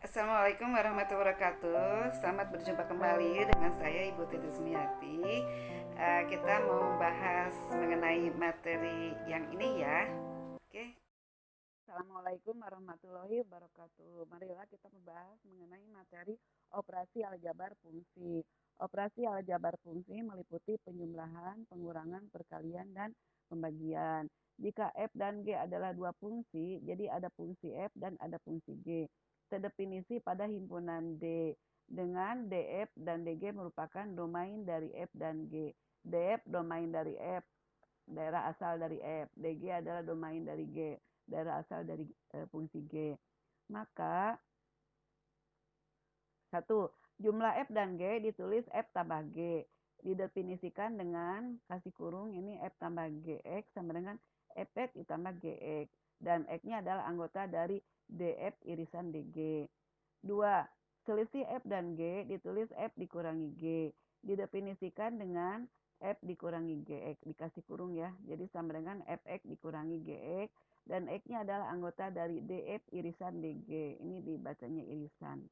Assalamualaikum warahmatullahi wabarakatuh. Selamat berjumpa kembali dengan saya Ibu Titi Sumiati. Kita mau membahas mengenai materi yang ini ya. Oke. Assalamualaikum warahmatullahi wabarakatuh. Marilah kita membahas mengenai materi operasi aljabar fungsi. Operasi aljabar fungsi meliputi penjumlahan, pengurangan, perkalian, dan pembagian. Jika F dan G adalah dua fungsi, jadi ada fungsi F dan ada fungsi G. Terdefinisi pada himpunan D dengan DF dan DG merupakan domain dari F dan G. DF domain dari F, daerah asal dari F. DG adalah domain dari G, daerah asal dari fungsi G. Maka satu, jumlah F dan G ditulis F tambah G. Didefinisikan dengan kasih kurung ini F tambah GX sama dengan Fx ditambah GX. Dan X-nya adalah anggota dari DF irisan DG. 2. Selisih F dan G ditulis F dikurangi G. Didefinisikan dengan F dikurangi GX. Dikasih kurung ya. Jadi sama dengan Fx dikurangi GX. Dan X-nya adalah anggota dari DF irisan DG. Ini dibacanya irisan.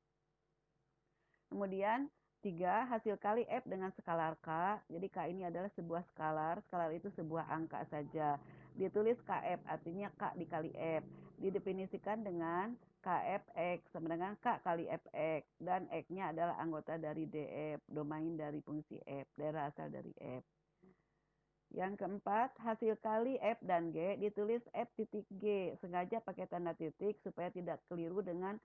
Kemudian 3. Hasil kali F dengan skalar K. Jadi K ini adalah sebuah skalar. Skalar itu sebuah angka saja. Ditulis KF, artinya K dikali F. Didefinisikan dengan KFX sama dengan K kali Fx. Dan X-nya adalah anggota dari DF, domain dari fungsi F, daerah asal dari F. Yang keempat, hasil kali F dan G ditulis F titik G. Sengaja pakai tanda titik supaya tidak keliru dengan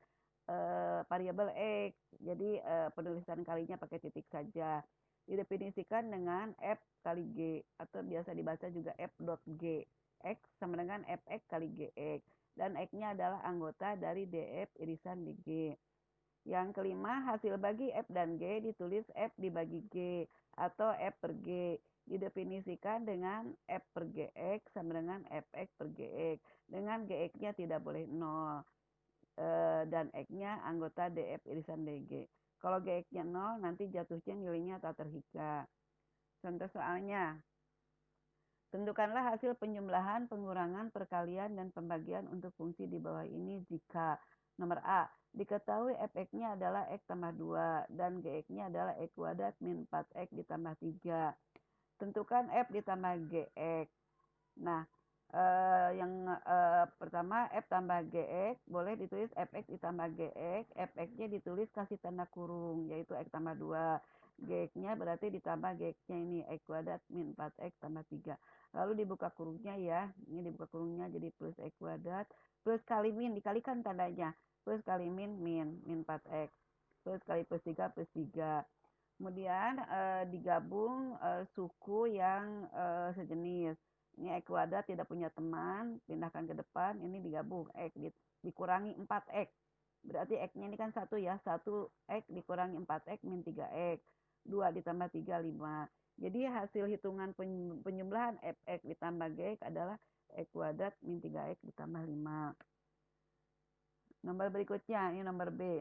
variabel X. Jadi penulisan kalinya pakai titik saja. Didefinisikan dengan F kali G atau biasa dibaca juga F dot G. X sama dengan Fx kali Gx. Dan X-nya adalah anggota dari DF irisan DG. Yang kelima, hasil bagi F dan G ditulis F dibagi G atau F per G. Didefinisikan dengan F per Gx sama dengan Fx per Gx. Dengan Gx-nya tidak boleh 0. Dan X-nya anggota DF irisan DG. Kalau GX-nya 0, nanti jatuhnya nilainya tak terhingga. Contoh soalnya, tentukanlah hasil penjumlahan, pengurangan, perkalian, dan pembagian untuk fungsi di bawah ini jika nomor A, diketahui Fx-nya adalah X tambah 2 dan Gx-nya adalah X kuadrat min 4X ditambah 3. Tentukan F ditambah Gx. Nah, yang pertama F tambah Gx boleh ditulis Fx ditambah Gx. Fx-nya ditulis kasih tanda kurung yaitu X tambah 2. Gx-nya berarti ditambah Gx-nya ini X kuadrat min 4X tambah 3. Lalu dibuka kurungnya ya. Ini dibuka kurungnya jadi plus X kuadrat. Plus kali min dikalikan tandanya. Plus kali min 4X. Plus kali plus 3 plus 3. Kemudian digabung suku yang sejenis. Ini X kuadrat tidak punya teman, pindahkan ke depan, ini digabung, X dikurangi 4X. Berarti X-nya ini kan 1 ya, 1X dikurangi 4X min 3X. 2 ditambah 3, 5. Jadi hasil hitungan penjumlahan Fx ditambah Gx adalah X kuadrat min 3X ditambah 5. Nomor berikutnya, ini nomor B.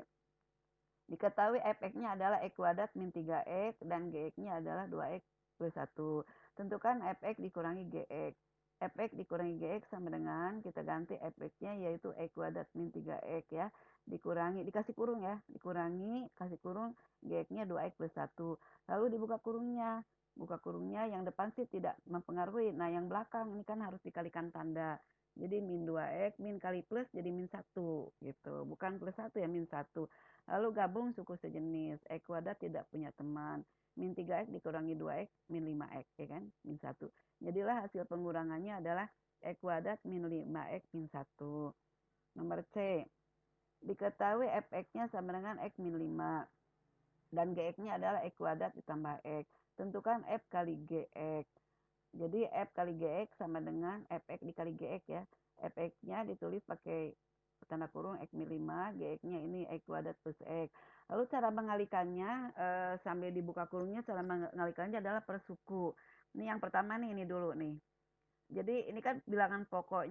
Diketahui Fx-nya adalah X kuadrat min 3X dan Gx-nya adalah 2X plus 1. Tentukan Fx dikurangi Gx. Fx dikurangi Gx sama dengan, kita ganti Fx-nya yaitu X kuadrat min 3X ya. Dikurangi, dikasih kurung ya. Dikurangi, kasih kurung, Gx-nya 2X plus 1. Lalu dibuka kurungnya. Buka kurungnya yang depan sih tidak mempengaruhi. Nah yang belakang ini kan harus dikalikan tanda. Jadi min 2X, min kali plus jadi min 1 gitu. Bukan plus 1 ya, min 1. Lalu gabung suku sejenis. X kuadrat tidak punya teman. Min 3X dikurangi 2X, min 5X, ya kan? Min 1. Jadilah hasil pengurangannya adalah X kuadrat min 5X min 1. Nomor C. Diketahui Fx-nya sama dengan X min 5. Dan Gx-nya adalah X kuadrat ditambah X. Tentukan F kali Gx. Jadi F kali Gx sama dengan Fx dikali Gx ya. Fx-nya ditulis pakai tanda kurung X min 5, Gx-nya ini X kuadrat plus X. Lalu cara mengalikannya sambil dibuka kurungnya, cara mengalikannya adalah per suku. Ini yang pertama nih, ini dulu nih. Jadi ini kan bilangan pokok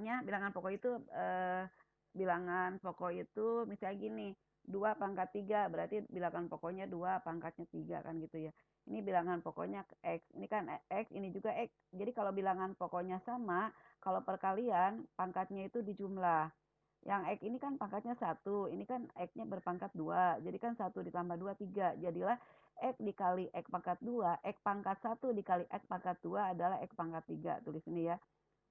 itu misalnya gini, 2 pangkat 3, berarti bilangan pokoknya 2, pangkatnya 3 kan gitu ya. Ini bilangan pokoknya X, ini kan X, ini juga X. Jadi kalau bilangan pokoknya sama, kalau perkalian pangkatnya itu dijumlah. Yang X ini kan pangkatnya 1, ini kan X-nya berpangkat 2, jadi kan 1 ditambah 2, 3. Jadilah X dikali X pangkat 2, X pangkat 1 dikali X pangkat 2 adalah X pangkat 3. Tulis ini ya.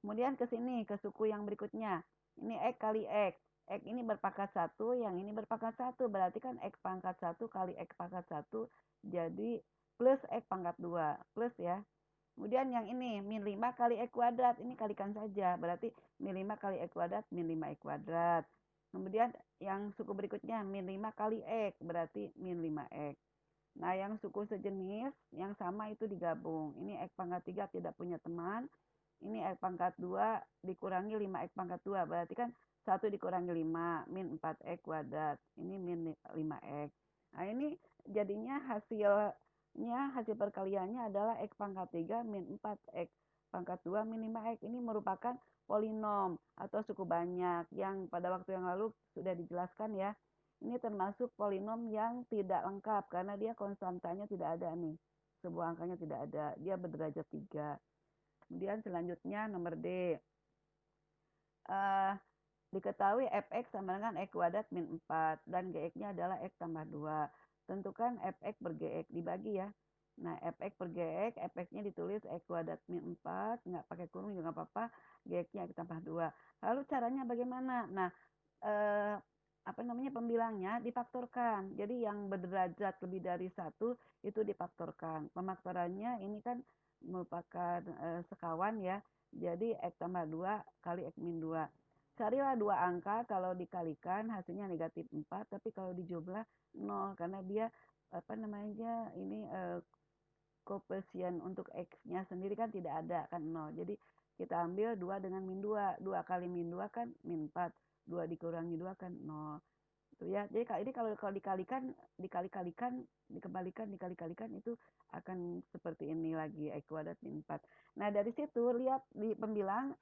Kemudian ke sini, ke suku yang berikutnya. Ini X kali X. X ini berpangkat 1, yang ini berpangkat 1. Berarti kan X pangkat 1 kali X pangkat 1 jadi plus X pangkat 2. Plus ya. Kemudian yang ini, min 5 kali X kuadrat. Ini kalikan saja. Berarti min 5 kali X kuadrat, min 5 X kuadrat. Kemudian yang suku berikutnya, min 5 kali X. Berarti min 5X. Nah, yang suku sejenis, yang sama itu digabung. Ini X pangkat 3 tidak punya teman. Ini X pangkat 2 dikurangi 5X pangkat 2. Berarti kan 1 dikurangi 5, min 4X kuadrat. Ini min 5X. Nah, ini jadinya hasil perkaliannya adalah X pangkat 3 min 4X pangkat 2 min 5X. Ini merupakan polinom atau suku banyak yang pada waktu yang lalu sudah dijelaskan ya. Ini termasuk polinom yang tidak lengkap karena dia konstantanya tidak ada nih. Sebuah angkanya tidak ada. Dia berderajat 3. Kemudian selanjutnya nomor D. Diketahui fx sama dengan x kuadrat min 4 dan gx-nya adalah x tambah 2. Tentukan fx per gx, dibagi ya. Nah, fx per gx, fx-nya ditulis x kuadrat min 4, nggak pakai kurung juga nggak apa-apa, gx-nya x tambah 2. Lalu caranya bagaimana? Nah, pembilangnya difaktorkan. Jadi yang berderajat lebih dari 1 itu difaktorkan. Pemaktorannya ini kan merupakan sekawan ya. Jadi x tambah 2 kali x min 2. Carilah dua angka, kalau dikalikan hasilnya negatif 4, tapi kalau dijumlah 0 karena dia ini koefisien untuk X-nya sendiri kan tidak ada, kan 0. Jadi kita ambil 2 dengan min 2. 2 kali min 2 kan min 4. 2 dikurangi 2 kan 0. Itu ya. Jadi ini kalau dikalikan, dikali-kalikan itu akan seperti ini lagi, X kuadrat min 4. Nah, dari situ lihat di pembilang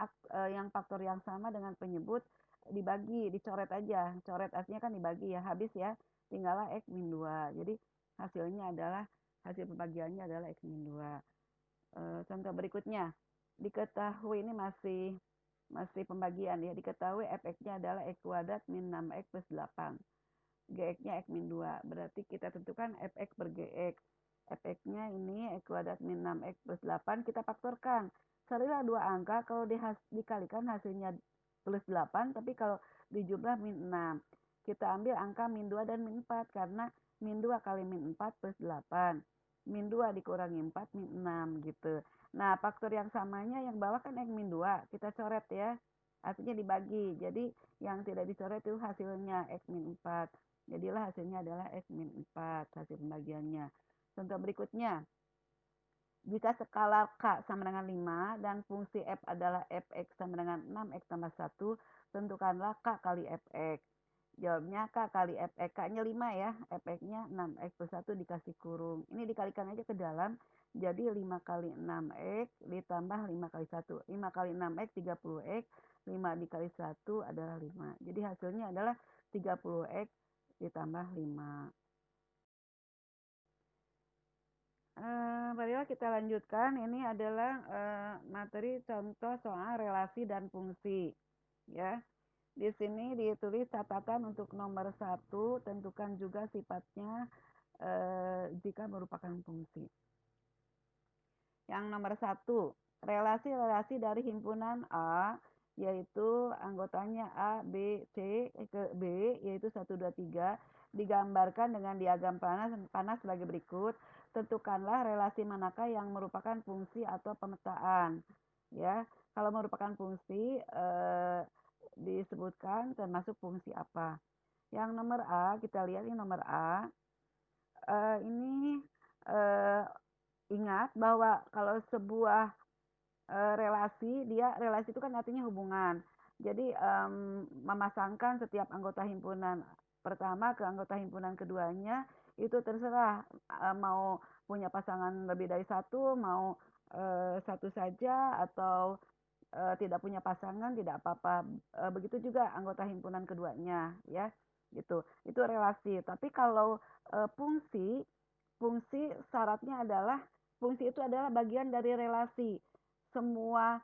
yang faktor yang sama dengan penyebut dibagi, dicoret aja. Coret aslinya kan dibagi ya, habis ya. Tinggallah X min 2. Jadi hasil pembagiannya adalah X min 2. Contoh berikutnya, diketahui ini masih pembagian ya, diketahui fx-nya adalah x kuadrat min 6x plus 8. Gx-nya x min 2. Berarti kita tentukan fx per gx. Fx-nya ini x kuadrat min 6x plus 8, kita faktorkan. Carilah dua angka, kalau dikalikan hasilnya plus 8, tapi kalau dijumlah min 6. Kita ambil angka min 2 dan min 4, karena min 2 kali min 4 plus 8. Min 2 dikurangi 4, min 6 gitu. Nah, faktor yang samanya yang bawah kan X min 2. Kita coret ya. Artinya dibagi. Jadi yang tidak dicoret itu hasilnya X min 4. Jadilah hasilnya adalah X min 4 hasil pembagiannya. Contoh berikutnya. Jika skala K sama dengan 5 dan fungsi F adalah Fx sama dengan 6x tambah 1, tentukanlah K kali Fx. Jawabnya K kali Fx. K-nya 5 ya, Fx-nya 6x plus 1 dikasih kurung. Ini dikalikan aja ke dalam, jadi 5 kali 6x ditambah 5 kali 1. 5 kali 6x 30x, 5 dikali 1 adalah 5. Jadi hasilnya adalah 30x ditambah 5. Marilah kita lanjutkan. Ini adalah materi contoh soal relasi dan fungsi. Ya, di sini ditulis catatan untuk nomor 1, tentukan juga sifatnya jika merupakan fungsi. Yang nomor 1, relasi-relasi dari himpunan A, yaitu anggotanya A, B, C ke B, yaitu 1, 2, 3, digambarkan dengan diagram panas sebagai berikut. Tentukanlah relasi manakah yang merupakan fungsi atau pemetaan. Ya, kalau merupakan fungsi disebutkan termasuk fungsi apa. Yang nomor A, kita lihat ini nomor A. Ini ingat bahwa kalau sebuah relasi itu kan artinya hubungan. Jadi memasangkan setiap anggota himpunan pertama ke anggota himpunan keduanya itu terserah, mau punya pasangan lebih dari satu, mau satu saja, atau tidak punya pasangan tidak apa-apa. Begitu juga anggota himpunan keduanya ya, gitu. Itu relasi. Tapi kalau fungsi syaratnya adalah fungsi itu adalah bagian dari relasi. Semua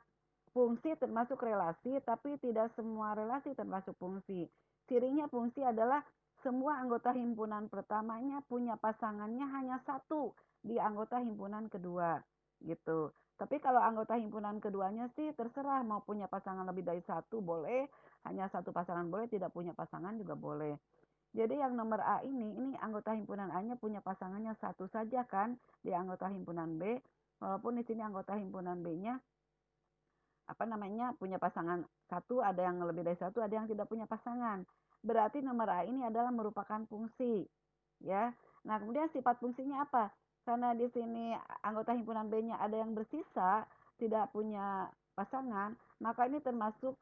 Fungsi termasuk relasi, tapi tidak semua relasi termasuk fungsi. Cirinya fungsi adalah semua anggota himpunan pertamanya punya pasangannya hanya satu di anggota himpunan kedua, gitu. Tapi kalau anggota himpunan keduanya sih terserah mau punya pasangan lebih dari satu boleh, hanya satu pasangan boleh, tidak punya pasangan juga boleh. Jadi yang nomor A ini anggota himpunan A-nya punya pasangannya satu saja kan di anggota himpunan B, walaupun di sini anggota himpunan B-nya punya pasangan satu, ada yang lebih dari satu, ada yang tidak punya pasangan. Berarti nomor A ini adalah merupakan fungsi, ya. Nah, kemudian sifat fungsinya apa? Karena di sini anggota himpunan B-nya ada yang bersisa, tidak punya pasangan, maka ini termasuk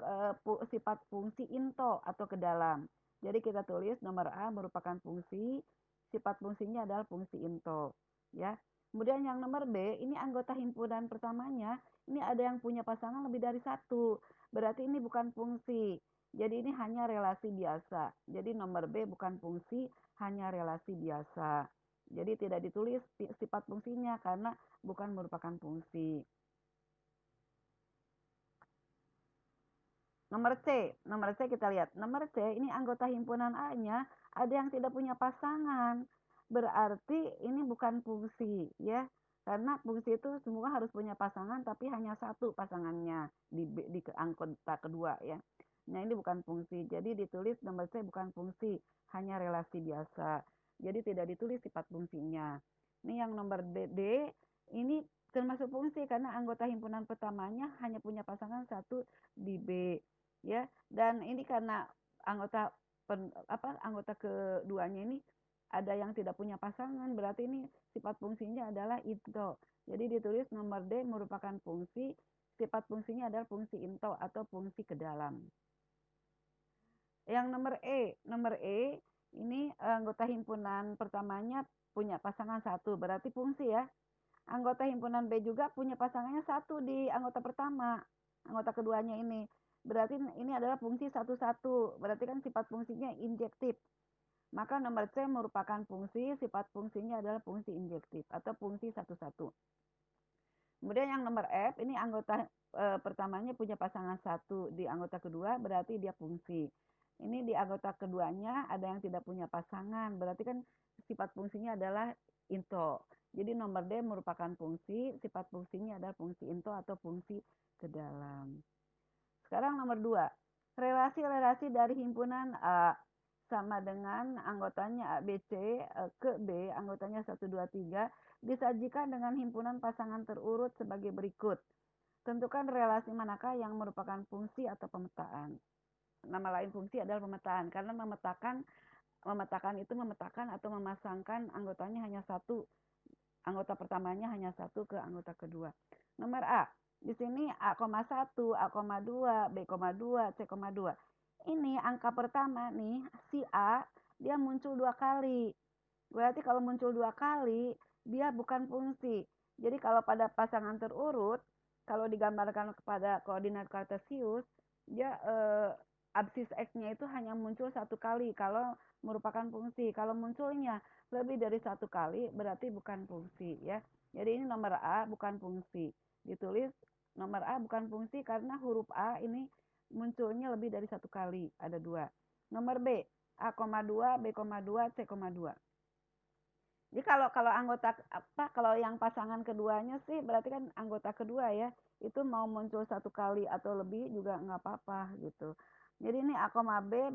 sifat fungsi into atau ke dalam. Jadi kita tulis nomor A merupakan fungsi, sifat fungsinya adalah fungsi into, ya. Kemudian yang nomor B, ini anggota himpunan pertamanya, ini ada yang punya pasangan lebih dari satu. Berarti ini bukan fungsi. Jadi ini hanya relasi biasa. Jadi nomor B bukan fungsi, hanya relasi biasa. Jadi tidak ditulis sifat fungsinya karena bukan merupakan fungsi. Nomor C kita lihat. Nomor C ini anggota himpunan A-nya ada yang tidak punya pasangan. Berarti ini bukan fungsi ya. Karena fungsi itu semua harus punya pasangan tapi hanya satu pasangannya di anggota kedua ya. Nah, ini bukan fungsi. Jadi ditulis nomor C bukan fungsi, hanya relasi biasa. Jadi tidak ditulis sifat fungsinya. Ini yang nomor D ini termasuk fungsi karena anggota himpunan pertamanya hanya punya pasangan satu di B ya. Dan ini karena anggota anggota keduanya ini ada yang tidak punya pasangan, berarti ini sifat fungsinya adalah into. Jadi ditulis nomor D merupakan fungsi, sifat fungsinya adalah fungsi into atau fungsi ke dalam. Yang nomor E ini anggota himpunan pertamanya punya pasangan satu, berarti fungsi ya. Anggota himpunan B juga punya pasangannya satu di anggota pertama, anggota keduanya ini. Berarti ini adalah fungsi satu-satu, berarti kan sifat fungsinya injektif. Maka nomor C merupakan fungsi, sifat fungsinya adalah fungsi injektif atau fungsi satu-satu. Kemudian yang nomor F, ini anggota pertamanya punya pasangan satu di anggota kedua, berarti dia fungsi. Ini di anggota keduanya ada yang tidak punya pasangan, berarti kan sifat fungsinya adalah into. Jadi nomor D merupakan fungsi, sifat fungsinya adalah fungsi into atau fungsi ke dalam. Sekarang nomor 2, relasi-relasi dari himpunan A sama dengan anggotanya A, B, C ke B, anggotanya 1, 2, 3, disajikan dengan himpunan pasangan terurut sebagai berikut. Tentukan relasi manakah yang merupakan fungsi atau pemetaan. Nama lain fungsi adalah pemetaan, karena memetakan itu memetakan atau memasangkan anggotanya hanya satu, anggota pertamanya hanya satu ke anggota kedua. Nomor A, di sini A,1, A,2, B,2, C,2. Ini angka pertama nih, si A, dia muncul 2 kali. Berarti kalau muncul 2 kali, dia bukan fungsi. Jadi kalau pada pasangan terurut, kalau digambarkan kepada koordinat kartesius, dia absis X-nya itu hanya muncul 1 kali kalau merupakan fungsi. Kalau munculnya lebih dari 1 kali, berarti bukan fungsi ya. Jadi ini nomor A bukan fungsi. Ditulis nomor A bukan fungsi karena huruf A ini munculnya lebih dari 1 kali, ada 2. Nomor B, A,2, B,2, C,2. Jadi kalau anggota kalau yang pasangan keduanya sih berarti kan anggota kedua ya, itu mau muncul 1 kali atau lebih juga nggak apa-apa gitu. Jadi ini A, B,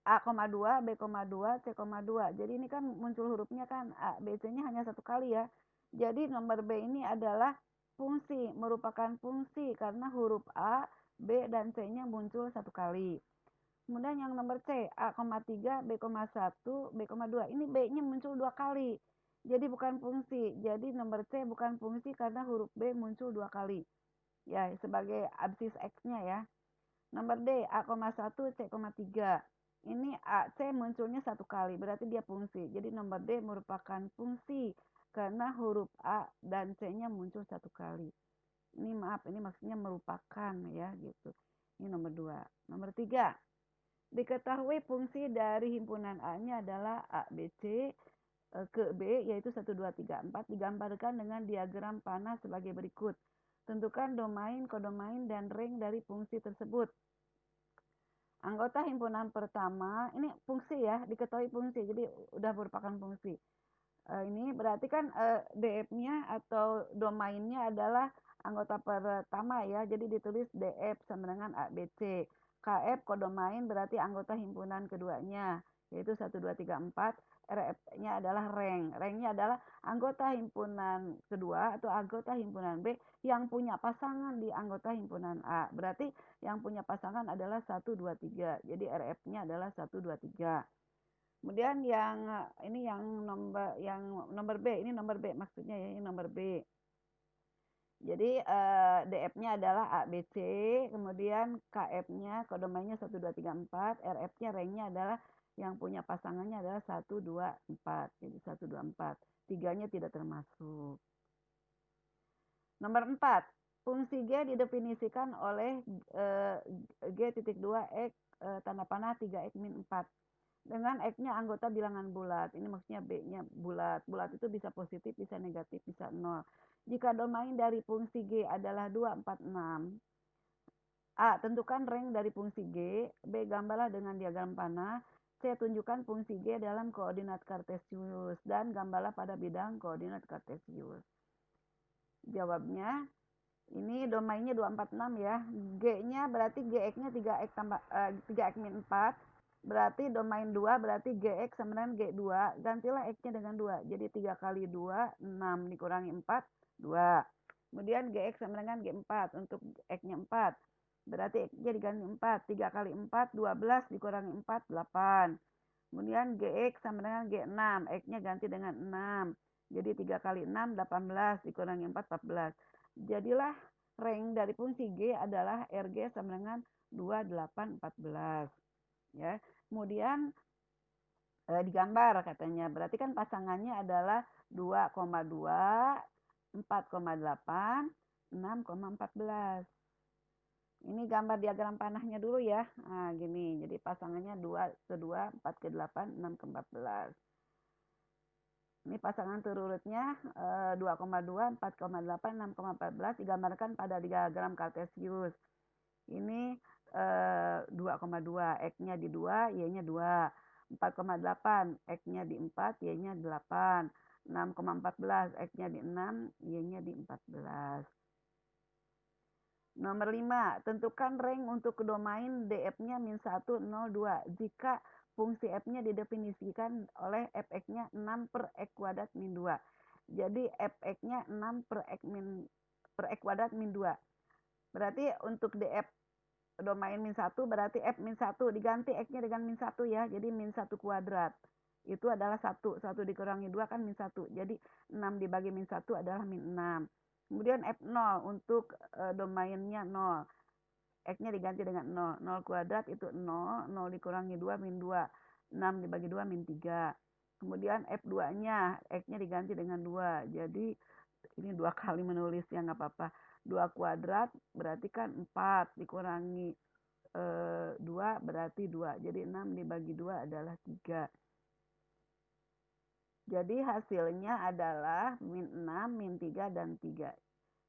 A,2, B,2, C,2. Jadi ini kan muncul hurufnya kan A, B, C-nya hanya 1 kali ya. Jadi nomor B ini adalah fungsi, merupakan fungsi karena huruf A, B, dan C-nya muncul 1 kali. Kemudian yang nomor C, A,3, B,1, B,2. Ini B-nya muncul 2 kali. Jadi bukan fungsi. Jadi nomor C bukan fungsi karena huruf B muncul 2 kali. Ya, sebagai absis X-nya ya. Nomor D, A,1, C,3. Ini C munculnya 1 kali, berarti dia fungsi. Jadi nomor D merupakan fungsi karena huruf A dan C-nya muncul 1 kali. Ini maaf, ini maksudnya merupakan ya gitu. Ini nomor 2. Nomor 3, diketahui fungsi dari himpunan A-nya adalah A, B, C ke B, yaitu 1, 2, 3, 4, digambarkan dengan diagram panah sebagai berikut. Tentukan domain, kodomain, dan rank dari fungsi tersebut. Anggota himpunan pertama, ini fungsi ya, diketahui fungsi, jadi udah merupakan fungsi. Ini berarti kan DF-nya atau domainnya adalah anggota pertama ya, jadi ditulis DF sama dengan ABC. KF kodomain berarti anggota himpunan keduanya, yaitu 1, 2, 3, 4. RF-nya adalah rank. Rank-nya adalah anggota himpunan kedua atau anggota himpunan B yang punya pasangan di anggota himpunan A. Berarti yang punya pasangan adalah 1, 2, 3. Jadi RF-nya adalah 1, 2, 3. Kemudian yang ini yang nomor B, ini nomor B maksudnya ya, ini nomor B. Jadi DF-nya adalah ABC, kemudian KF-nya kodomainnya 1, 2, 3, 4, RF-nya rank-nya adalah yang punya pasangannya adalah 1, 2, 4. Jadi 1, 2, 4. Tiganya tidak termasuk. Nomor 4. Fungsi G didefinisikan oleh G.2 X tanda panah 3X min 4. Dengan X-nya anggota bilangan bulat. Ini maksudnya B-nya bulat. Bulat itu bisa positif, bisa negatif, bisa 0. Jika domain dari fungsi G adalah 2, 4, 6. A. Tentukan rank dari fungsi G. B. Gambarlah dengan diagram panah. C. Tunjukkan fungsi G dalam koordinat kartesius. Dan gambarlah pada bidang koordinat kartesius. Jawabnya, ini domainnya 2, 4, 6 ya. G-nya berarti GX-nya 3X min 4. Berarti domain 2 berarti GX sama dengan G2. Gantilah X-nya dengan 2. Jadi 3 kali 2, 6 dikurangi 4, 2. Kemudian GX sama dengan G4 untuk X-nya 4. Berarti X-nya diganti 4. 3 kali 4, 12 dikurangi 4, 8. Kemudian GX sama dengan G6. X-nya ganti dengan 6. Jadi 3 kali 6, 18 dikurangi 4, 14. Jadilah rank dari fungsi G adalah RG sama dengan 2, 8, 14. Ya. Kemudian digambar katanya. Berarti kan pasangannya adalah 2,2, 4,8, 6,14. Ini gambar diagram panahnya dulu ya. Nah, gini. Jadi pasangannya 2 ke 2, 4 ke 8, 6 ke 14. Ini pasangan terurutnya 2,2, 4,8, 6,14 digambarkan pada diagram kartesius. Ini 2,2, X-nya di 2, Y-nya 2. 4,8, X-nya di 4, Y-nya 8. 6,14, X-nya di 6, Y-nya di 14. Nomor 5, tentukan rank untuk domain DF-nya min 1, 0, 2. Jika fungsi F-nya didefinisikan oleh Fx-nya 6 per X kuadrat min 2. Jadi Fx-nya 6 per X kuadrat min 2. Berarti untuk DF domain min 1 berarti F min 1 diganti X-nya dengan min 1 ya. Jadi min 1 kuadrat. Itu adalah 1. 1 dikurangi 2 kan min 1. Jadi 6 dibagi min 1 adalah min 6. Kemudian F0 untuk domainnya 0. X-nya diganti dengan 0. 0 kuadrat itu 0. 0 dikurangi 2 min 2. 6 dibagi 2 min 3. Kemudian F2-nya X-nya diganti dengan 2. Jadi ini 2 kali menulis ya nggak apa-apa. 2 kuadrat berarti kan 4 dikurangi 2 berarti 2. Jadi 6 dibagi 2 adalah 3. Jadi hasilnya adalah min 6, min 3, dan 3.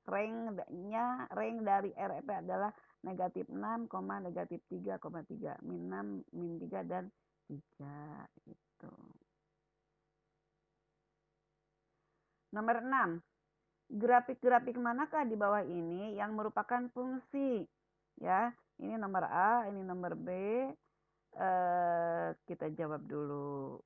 Rank dari RF adalah negatif 6, negatif 3,3. Min 6, min 3, dan 3. Gitu. Nomor 6. Grafik-grafik manakah di bawah ini yang merupakan fungsi? Ya, ini nomor A, ini nomor B. Kita jawab dulu.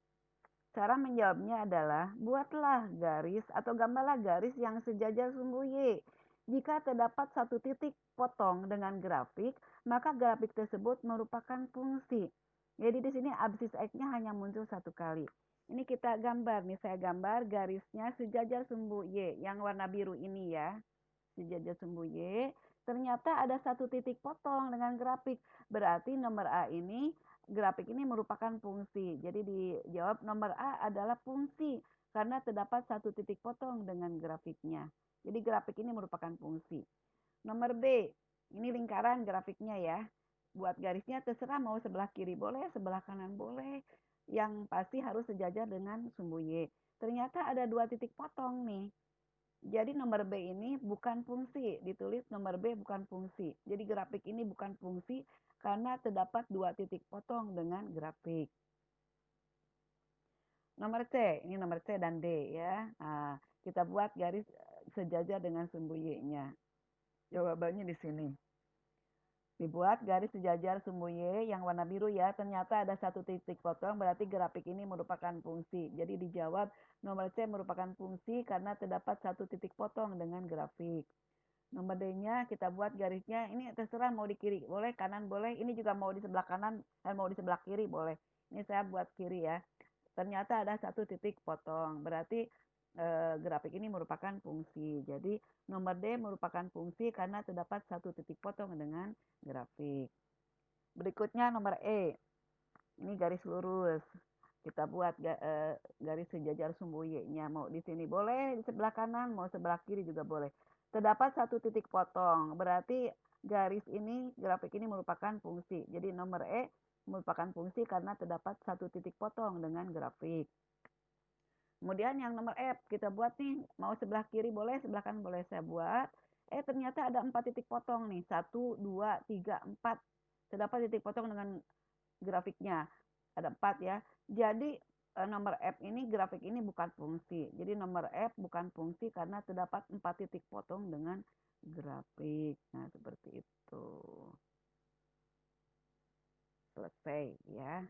Cara menjawabnya adalah, buatlah garis atau gambarlah garis yang sejajar sumbu Y. Jika terdapat satu titik potong dengan grafik, maka grafik tersebut merupakan fungsi. Jadi di sini absis X-nya hanya muncul satu kali. Ini kita gambar, nih saya gambar garisnya sejajar sumbu Y, yang warna biru ini ya. Sejajar sumbu Y, ternyata ada satu titik potong dengan grafik. Berarti nomor A ini, grafik ini merupakan fungsi. Jadi dijawab nomor A adalah fungsi karena terdapat satu titik potong dengan grafiknya. Jadi grafik ini merupakan fungsi. Nomor B, ini lingkaran grafiknya ya. Buat garisnya terserah mau sebelah kiri boleh, sebelah kanan boleh. Yang pasti harus sejajar dengan sumbu Y. Ternyata ada dua titik potong nih. Jadi nomor B ini bukan fungsi, ditulis nomor B bukan fungsi. Jadi grafik ini bukan fungsi karena terdapat dua titik potong dengan grafik. Nomor C, ini nomor C dan D ya. Nah, kita buat garis sejajar dengan sumbu Y-nya. Jawabannya di sini. Dibuat garis sejajar sumbu Y yang warna biru ya. Ternyata ada satu titik potong, berarti grafik ini merupakan fungsi. Jadi dijawab nomor C merupakan fungsi karena terdapat satu titik potong dengan grafik. Nomor D-nya kita buat garisnya, ini terserah mau di kiri boleh, kanan boleh, ini juga mau di sebelah kanan dan mau di sebelah kiri boleh. Ini saya buat kiri ya. Ternyata ada satu titik potong, berarti grafik ini merupakan fungsi. Jadi nomor D merupakan fungsi karena terdapat satu titik potong dengan grafik. Berikutnya nomor E, ini garis lurus. Kita buat garis sejajar sumbu Y-nya. Mau di sini boleh, di sebelah kanan, mau sebelah kiri juga boleh. Terdapat satu titik potong, berarti garis ini, grafik ini merupakan fungsi. Jadi nomor E merupakan fungsi karena terdapat satu titik potong dengan grafik. Kemudian yang nomor F, kita buat nih, mau sebelah kiri boleh, sebelah kanan boleh saya buat. Ternyata ada 4 titik potong nih, 1, 2, 3, 4. Terdapat titik potong dengan grafiknya, ada 4 ya. Jadi nomor F ini, grafik ini bukan fungsi. Jadi nomor F bukan fungsi karena terdapat 4 titik potong dengan grafik. Nah, seperti itu. Selesai ya.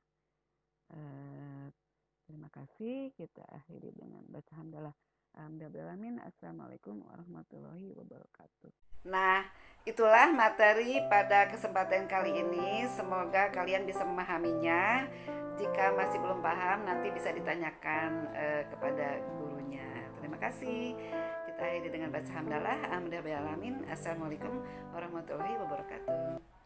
Terima kasih. Kita akhiri dengan baca hamdalah. Alhamdulillahirrahmanirrahim. Assalamualaikum warahmatullahi wabarakatuh. Nah, itulah materi pada kesempatan kali ini. Semoga kalian bisa memahaminya. Jika masih belum paham, nanti bisa ditanyakan kepada gurunya. Terima kasih. Kita akhiri dengan baca hamdalah. Alhamdulillahirrahmanirrahim. Assalamualaikum warahmatullahi wabarakatuh.